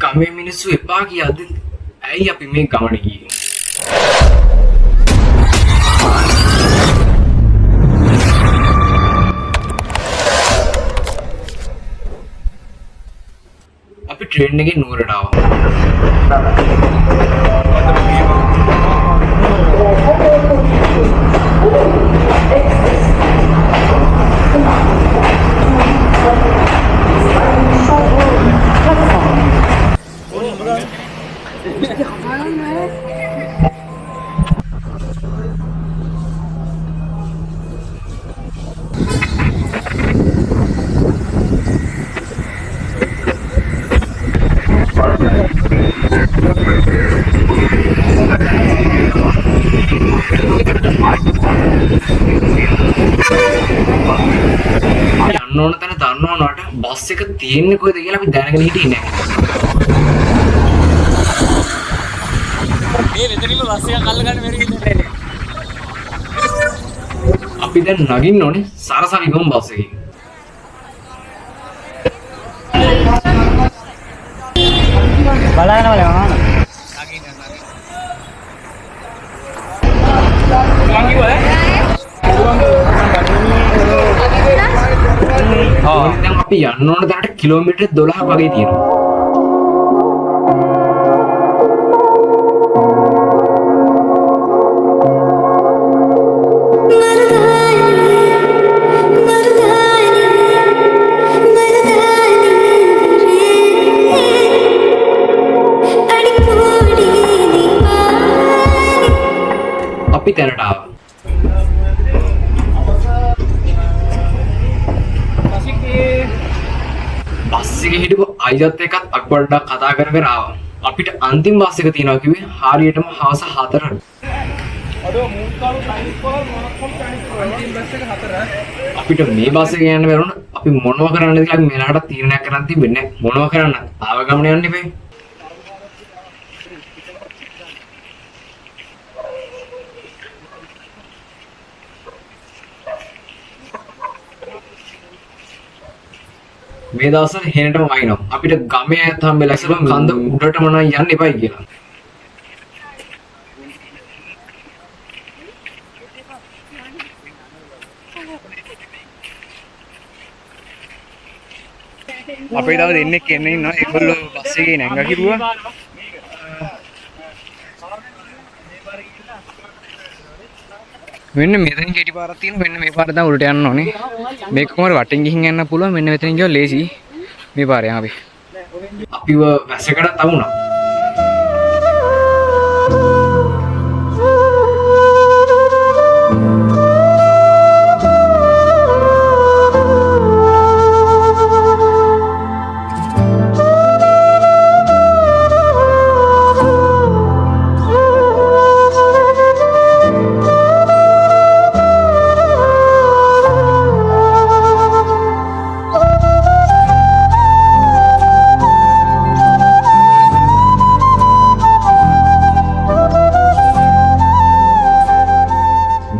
ගමේ මිනිස්සු එපා කියද්දි ඇයි අපි මේ ගමන ගියේ? අපි ට්‍රේන් එකේ නුවරට ආවා. යන්න ඕන තැන දන්නවනට බස් එක තියෙන්නේ කොහෙද කියලා අපි දැනගෙන හිටියේ නැහැ. මේ වෙතනින්ම බස් එකක් අල්ල ගන්න බැරි හින්දා අපි දැන් නගින්න ඕනේ සරසවිගම බස් එකේ. බලන්න බලන්න නගින්න. දැන් අපි යන්න ඕන තැනට කිලෝමීටර් 12ක් වගේ තියෙනවා. අපි තැනට ආවා. බස් එකේ හිටපු අයියත් එක්කත් අපි පොඩ්ඩක් කතා කර කර ආවා. අපිට අන්තිම බස් එක තියනවා කිව්වේ හරියටම හවස 4ට. අපිට මේ බස් එක යන්න බැරුණ අපි මොනව කරන්නද කියලා අපි මෙලහට තීරණයක් කරන් තිබෙන්නේ නැහැ. මොනව කරන්න? ආව ගමන යන්න ඉපේ. මේ දවස්වල හේනටම වයින්නවා. අපිට ගමේ අයත් හම්බෙලා ඉස්සෙල්ලා කන්ද උඩටම නම් යන්න එපයි කියලා. අපේ තව දෙන්නෙක් එන්න ඉන්නවා. ඒගොල්ලෝ බස් එකේ නැංගා කිරුවා. මෙන්න මෙතනින් කෙටි පාරක් තියෙනවා. මෙන්න මේ පාර තමයි උඩට යන්න ඕනේ. මේක කොහොමද වටින් ගිහින් යන්න පුළුවන්. මෙන්න මෙතනින් ගියා ලේසි. මේ පාරේ අපි. අපිව වැසකට තවුණා.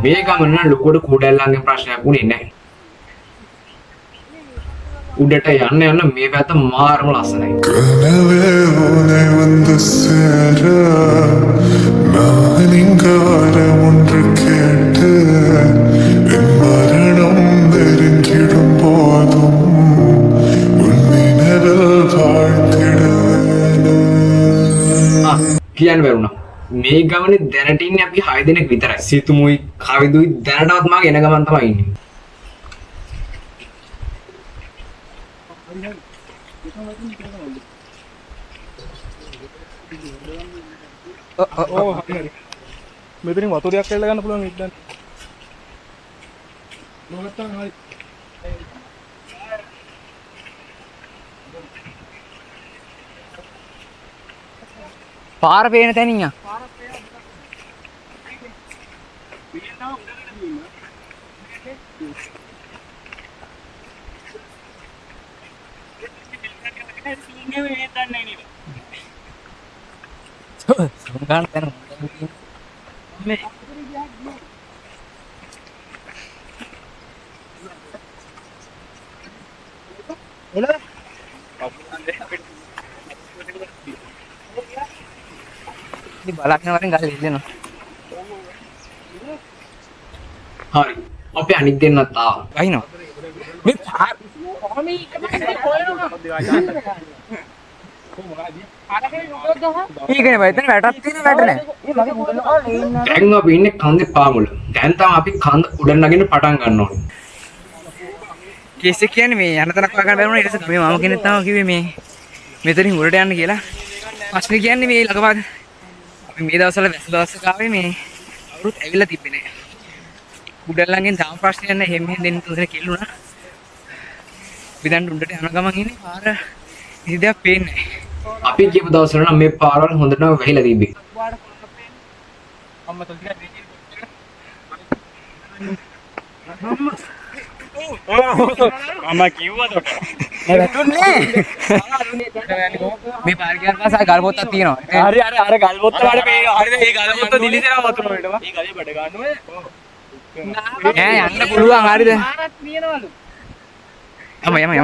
මේ ගමන ලොකුවට කුඩැල්ලන්ගේ ප්‍රශ්නයක් වුණේ නැහැ. උඩට යන්න යන්න මේ පැත්ත මාරම ලස්සනයි. கனவே உனை வந்து சேர நான் இங்கார ஒன்று கேட்டு என் மரணம் நெருங்கிடும் போதும் உன் நினைவில் வாழ்த்திடுவேன். කියන්න බැරුණා. මේ ගමනේ දැනට ඉන්නේ අපි 6 දෙනෙක් විතරයි. සීතුමුයි කවිදුයි දැනටවත් මාගේ එන ගමන් තමයි ඉන්නේ. මෙතනින් වතුරයක් ඇල්ල ගන්න පුළුවන් ඉතින්. නොගත්තාම හරි. පාර පේන තැනින් යා. ගන්න තැන මේ එළ ඉතින් බලන්න වරෙන් ගල් ඉල්ලනවා. හරි. අපි අනිත් දෙන්නත් ආවා. වහිනවා. මේ පාර ඊකනේ බයි එතන වැටක් තියෙන වැට නැහැ. දැන් අපි ඉන්නේ කන්දේ පාමුල. දැන් තමයි අපි කන්ද උඩ නගින්න පටන් ගන්න ඕනේ. කේස් එක කියන්නේ මේ යන තැනක් හොයාගන්න බැරුණා ඊට පස්සේ මේ මම කෙනෙක් තමයි කිව්වේ මේ මෙතනින් උඩට යන්න කියලා. ප්‍රශ්නේ කියන්නේ මේ ළඟපාත අපි මේ දවස්වල වැස්ස දවසක ආවේ මේ අවුරුත් ඇවිල්ලා තිබ්බේ නෑ. උඩල්ලන්ගෙන් තාම ප්‍රශ්නයක් නැහැ. හැම දෙන්න තුනේ කෙල්ලුණා. අපි දැන් උඩට යන ගමන් ඉන්නේ පාර කිසි දෙයක් පේන්නේ නැහැ. අපි කියපු දවස්වල නම් මේ පාරවල් හොඳටම වැහිලා තිබ්බේ. මේ පාර ගියාට පස්සේ ගල් පොත්තක් තියෙනවා. හරි අර ගල් පොත්ත වල මේ හරිද මේ ගල් පොත්ත දිලිසෙනවා වතුර වලට. මේ ගලේ බඩ ගන්නවද? නෑ යන්න පුළුවන් හරියද? යම.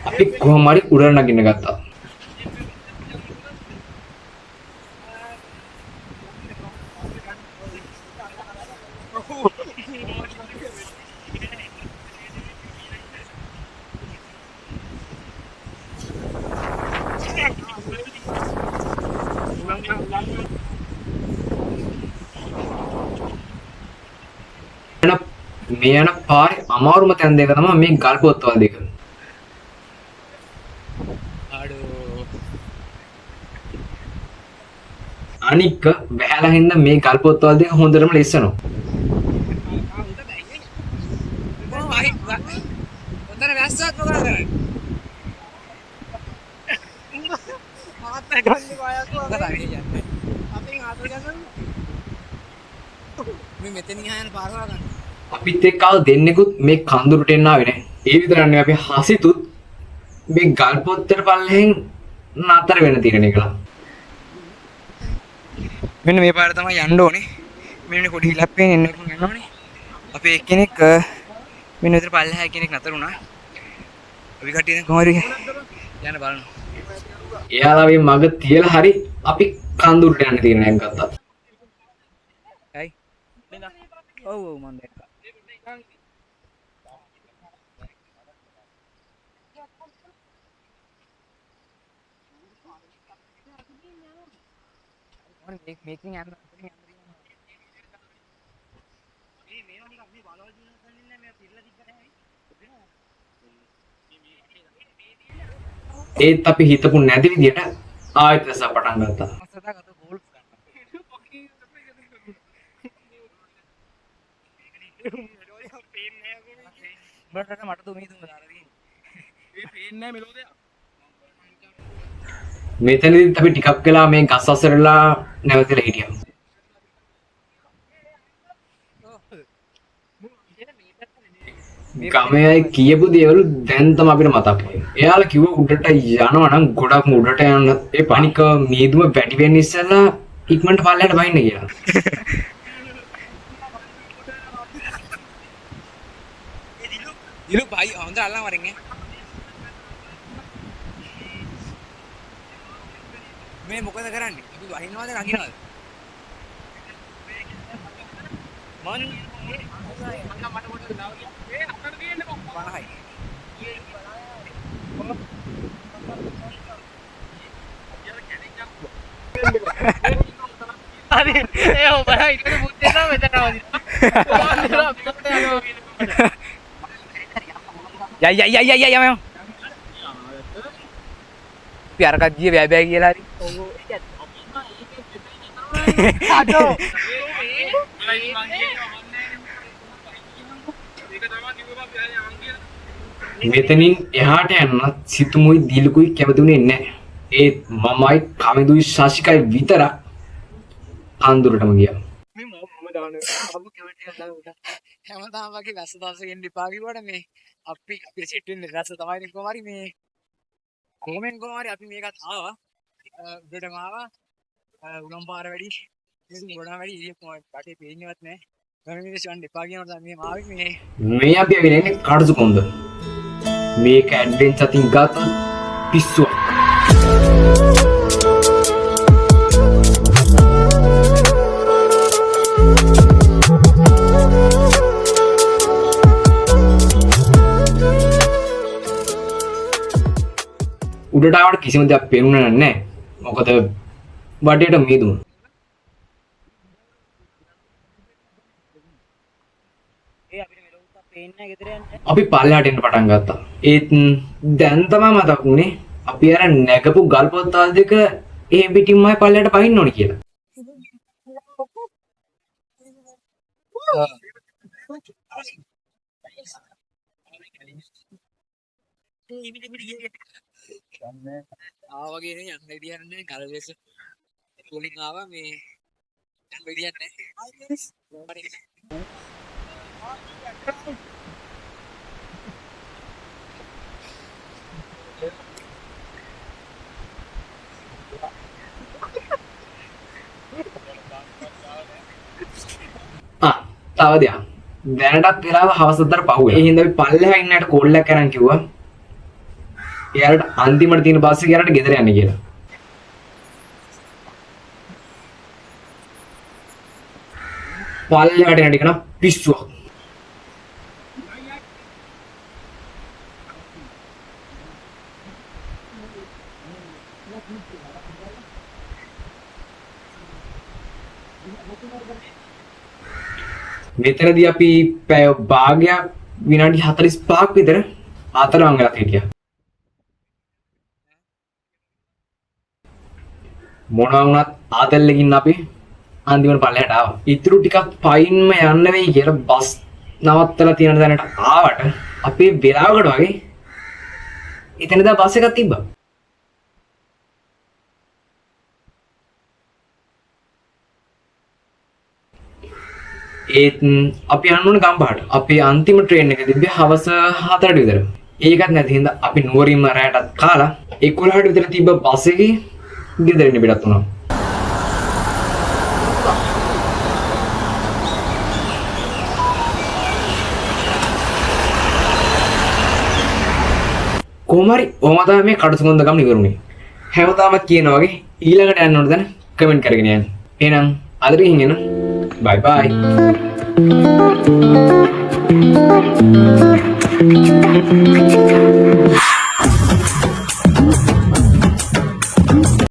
අපි කොහොම හරි උඩ නගින්න ගත්තා. මේ යන පාරේ අමාරුම තැන් දෙක තමයි මේ ගල් පොත්වල දෙක. අනික වැහලා හින්දා මේ ගල් පොත්වල දෙක හොඳටම ලිස්සනවා. ඔතන වැස්සක් මොකද කරන්නේ? මේ මෙතනින් ආයන පාර වල ගන්න. අපිත් එක්ක ආව දෙන්නෙකුත් මේ කඳුරට එන්න ආවේ නැහැ. ඒ විතරක් නෙවෙයි අපි හසිතුත් මේ ගල් පොත්තට පල්ලෙන් නතර වෙන තියෙන එකලා. මෙන්න මේ පාර තමයි යන්න ඕනේ. මෙන්න පොඩි හිලක් පේන එන්න යන්න ඕනේ. අපේ එක්කෙනෙක් මෙන්න විතර පල්ලෙහා කෙනෙක් නතර වුණා. අපි කට්ටිය දැන් කොහොමද යන්න බලන්න. එයාලා මේ මග තියලා හරි අපි කඳුරට යන්න තියෙන එකක් ගත්තා. ඇයි? ඔව් මම දැක්කා. මේකෙන් යන්න ඒත් අපි හිතපු නැති විදියට ආයෙත් රස පටන් ගත්තා. මට තුමී තුම දාලා තියෙන්නේ. ඒ පේන්නේ නැහැ මෙලෝදේ. මෙතනදිත් අපි ටිකක් වෙලා මේ ගස් අසරලා නැවතිලා හිටියා. ගමේ අය කියපු දේවල් දැන් තමයි අපිට මතක් වෙන්නේ. එයාලා කිව්ව උඩට යනවා නම් ගොඩක් උඩට යන්න ඒ පණික මීදුම වැඩි වෙන්න ඉස්සෙල්ලා ඉක්මනට පල්ලයට බහින්න කියලා. දිලු බයි හොඳ අල්ලන් වරින් මේ මොකද කරන්නේ? අපි වහින්නවද නගිනවද? මන් මට මොකටද දාන්නේ? ඒ අතට තියෙන්නේ කොහොමද? 50යි. හරි ඒ ඔබලා ඉතින් බුද්ධේ තමයි මෙතන අවදි. යම්. පියාරකක් ගියේ බෑ කියලා හරි. අඩෝ. මෙතනින් එහාට යන්න සිතුමුයි දිලුකුයි කැමතුනේ නැහැ. ඒත් මමයි කමිදුයි ශාසිකයි විතරක් අඳුරටම ගියා. මේ මම දාන්නේ අබු කැමටියක් දාන්න. හැමදාම වගේ වැස්ස දවසකින් ඩිපා කිව්වට මේ අපි සෙට් වෙන්නේ රස තමයි කොහොම හරි මේ කොමෙන් කොහොම හරි අපි මේකත් ආවා. උඩටම ආවා. උගම් පාර වැඩි. ඉතින් ගොඩාක් වැඩි ඉරියක් කොහොමද රටේ පේන්නේවත් නැහැ. ගමේ මිනිස්සුන් ඩිපා කියනකොට මේ ආවේ මේ අපි ඇවිල්ලා ඉන්නේ කඩසු කොන්ද. මේක ඇඩ්වෙන්චර් තින් ගත්තොත් පිස්සුවක්. උඩට ආවට කිසිම දෙයක් පේන්නේ නැහැ. මොකද වටේට මීදුම. අපි පල්ලෙහාට එන්න පටන් ගත්තා. ඒත් දැන් තමයි මතක් වුනේ අපි අර නැගපු ගල් පොත්තල් දෙක ඒ පිටින්මයි පල්ලෙහාට පහින්න ඕනි කියලා. ආවගේ නේ යන්න විදියක් නැහැ ගල්වෙස වලින් ආවා මේ යන්න විදියක් නැහැ. තව දෙයක්. දැනටත් වෙලාව හවස 4 පහුවෙලා. ඒ හින්දා අපි පල්ලෙහා ඉන්නට කෝල් එකක් කරන් කිව්වා. එයාලට අන්තිමට තියෙන බස් එක එයාලට ගෙදර යන්න කියලා. පල්ලෙහාට යන්න ටික නම් පිස්සුවක්. මෙතනදී අපි පැය භාගයක් විනාඩි 45ක් විතර අතරමං වෙලා හිටියා. මොනවා වුණත් ආතල්ලකින් අපි අන්තිමට පල්ලෙහාට ආවා. ඉතුරු ටිකක් පයින්ම යන්න වෙයි කියලා බස් නවත්තලා තියෙන තැනට ආවට අපේ වෙලාවකට වගේ එතනදා බස් එකක් තිබ්බා. ඒත් අපි යන්න ඕනේ ගම්පහට. අපේ අන්තිම ට්‍රේන් එක තිබ්බේ හවස 4ට විතර. ඒකත් නැති හින්දා අපි නුවරින්ම රැටත් කාලා 11ට විතර තිබ්බ බස් එකේ ගෙදර ඉන්න පිටත් වුණා. කොහොමරි ඔහම තමයි මේ කඩසුගන්ධ ගම ඉවරුනේ. හැමදාමත් කියනවා වගේ ඊළඟට යන්න ඕන දැන් කමෙන්ට් කරගෙන යන්න. එහෙනම් අද ගිහින් එන්න. Bye bye.